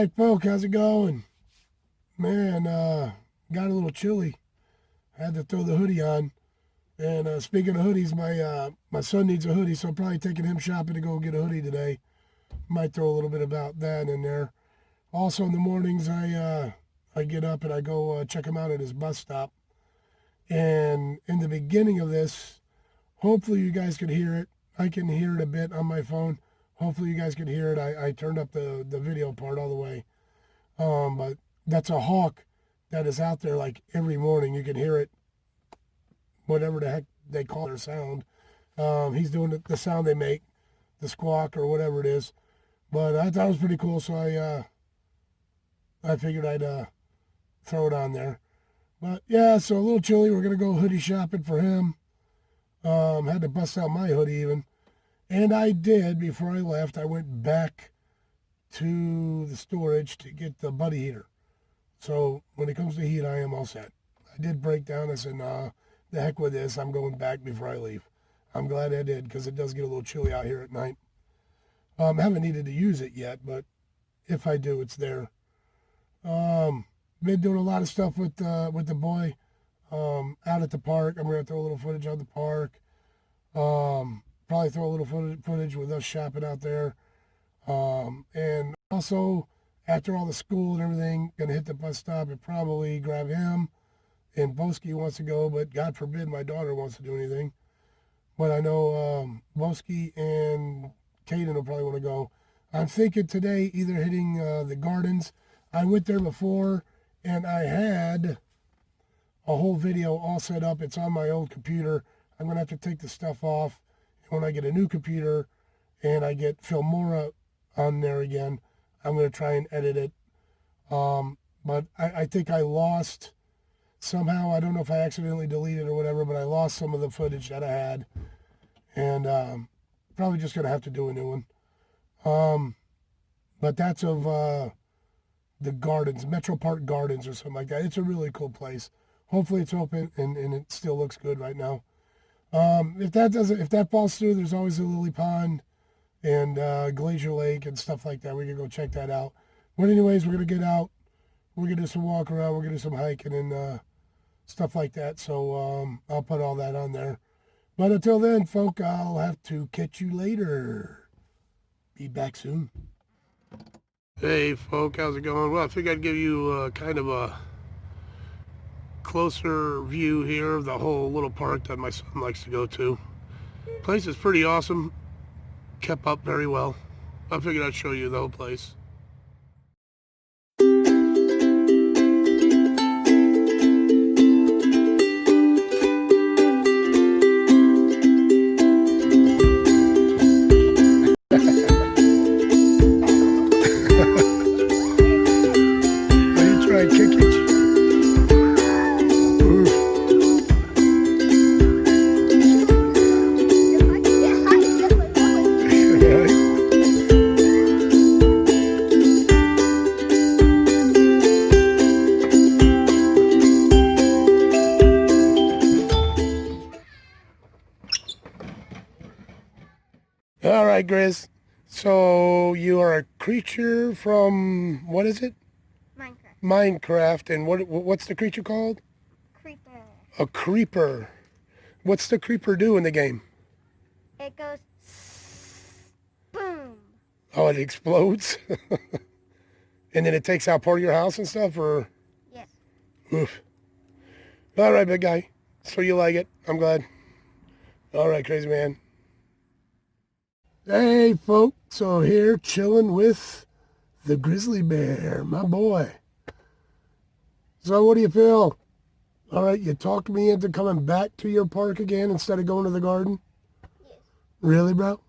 right, folk, how's it going? Man, got a little chilly. Had to throw the hoodie on. And speaking of hoodies, my son needs a hoodie, so I'm probably taking him shopping to go get a hoodie today. Might throw a little bit about that in there. Also, in the mornings, I get up and I go check him out at his bus stop. And in the beginning of this, hopefully you guys could hear it. I can hear it a bit on my phone. Hopefully you guys could hear it. I turned up the video part all the way. But that's a hawk that is out there like every morning. You can hear it, whatever the heck they call their sound. He's doing the sound they make, the squawk or whatever it is. But I thought it was pretty cool, so I figured I'd throw it on there. But yeah, so a little chilly. We're gonna go hoodie shopping for him. Had to bust out my hoodie even. And I did, before I left, I went back to the storage to get the buddy heater. So when it comes to heat, I am all set. I did break down. I said, nah, the heck with this. I'm going back before I leave. I'm glad I did, because it does get a little chilly out here at night. I haven't needed to use it yet, but if I do, it's there. Been doing a lot of stuff with the boy out at the park. I'm going to throw a little footage of the park. Probably throw a little footage with us shopping out there. And also, after all the school and everything, going to hit the bus stop and probably grab him. And Boski wants to go, but God forbid my daughter wants to do anything. But I know Boski and Caden will probably want to go. I'm thinking today either hitting the gardens. I went there before, and I had a whole video all set up. It's on my old computer. I'm going to have to take the stuff off. And when I get a new computer and I get Filmora on there again, I'm going to try and edit it. But I think I lost somehow. I don't know if I accidentally deleted or whatever, but I lost some of the footage that I had. And probably just going to have to do a new one. But that's of the gardens, Metro Park Gardens or something like that. It's a really cool place. Hopefully it's open and it still looks good right now. If that falls through, there's always a Lily Pond and Glacier Lake and stuff like that. We can go check that out. But anyways, we're going to get out. We're going to do some walk around. We're going to do some hiking and stuff like that. So I'll put all that on there. But until then, folk, I'll have to catch you later. Be back soon. Hey, folk, how's it going? Well, I figured I'd give you kind of a closer view here of the whole little park that my son likes to go to. Place is pretty awesome. Kept up very well. I figured I'd show you the whole place. All right, Grizz. So you are a creature from, what is it? Minecraft. Minecraft. And what's the creature called? Creeper. A creeper. What's the creeper do in the game? It goes boom. Oh, it explodes? And then it takes out part of your house and stuff, or? Yes. Oof. All right, big guy. So you like it. I'm glad. All right, crazy man. Hey, folks, so here chilling with the grizzly bear, my boy. So what do you feel? All right, you talked me into coming back to your park again instead of going to the garden? Yes. Really, bro?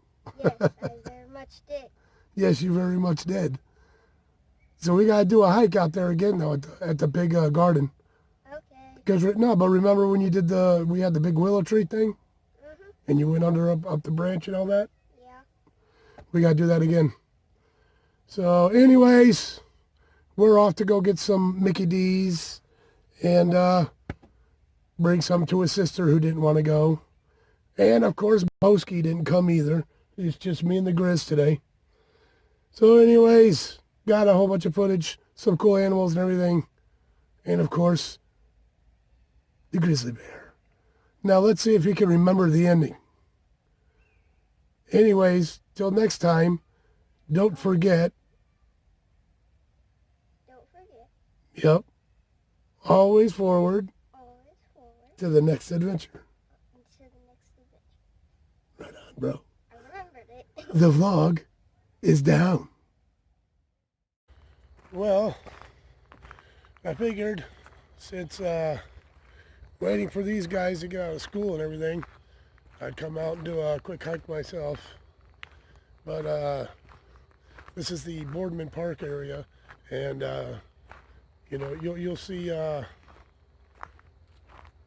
Yes, I very much did. Yes, you very much did. So we got to do a hike out there again, though, at the big garden. Okay. Because, no, but remember when you did we had the big willow tree thing? Mm-hmm. And you went up the branch and all that? Yeah. We got to do that again. So anyways, we're off to go get some Mickey D's and bring some to his sister who didn't want to go. And of course, Boski didn't come either. It's just me and the Grizz today. So anyways, got a whole bunch of footage, some cool animals and everything. And of course, the grizzly bear. Now let's see if he can remember the ending. Anyways, till next time, don't forget. Don't forget. Yep. Always forward Always forward. to the next adventure. To the next adventure. Right on, bro. I remembered it. The vlog is down. Well, I figured since waiting for these guys to get out of school and everything, I'd come out and do a quick hike myself. But this is the Boardman Park area, and you know, you'll see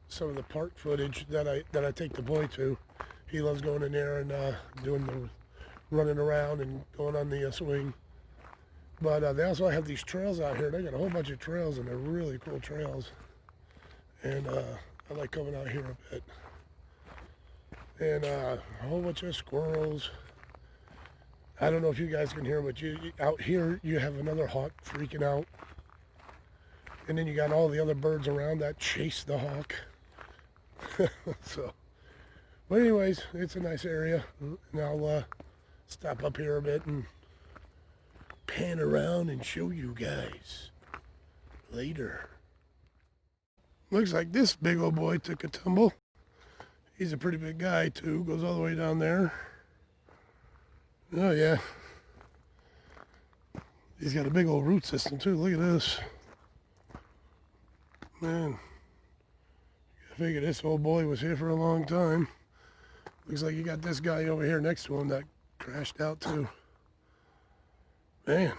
some of the park footage that I take the boy to. He loves going in there and doing the running around and going on the swing. But they also have these trails out here. They got a whole bunch of trails, and they're really cool trails. And I like coming out here a bit. And a whole bunch of squirrels. I don't know if you guys can hear them, but out here you have another hawk freaking out. And then you got all the other birds around that chase the hawk. So, but anyways, it's a nice area. And I'll stop up here a bit and pan around and show you guys later. Looks like this big old boy took a tumble. He's a pretty big guy too, goes all the way down there. Oh yeah. He's got a big old root system too, look at this. Man, I figure this old boy was here for a long time. Looks like you got this guy over here next to him that crashed out too. Man.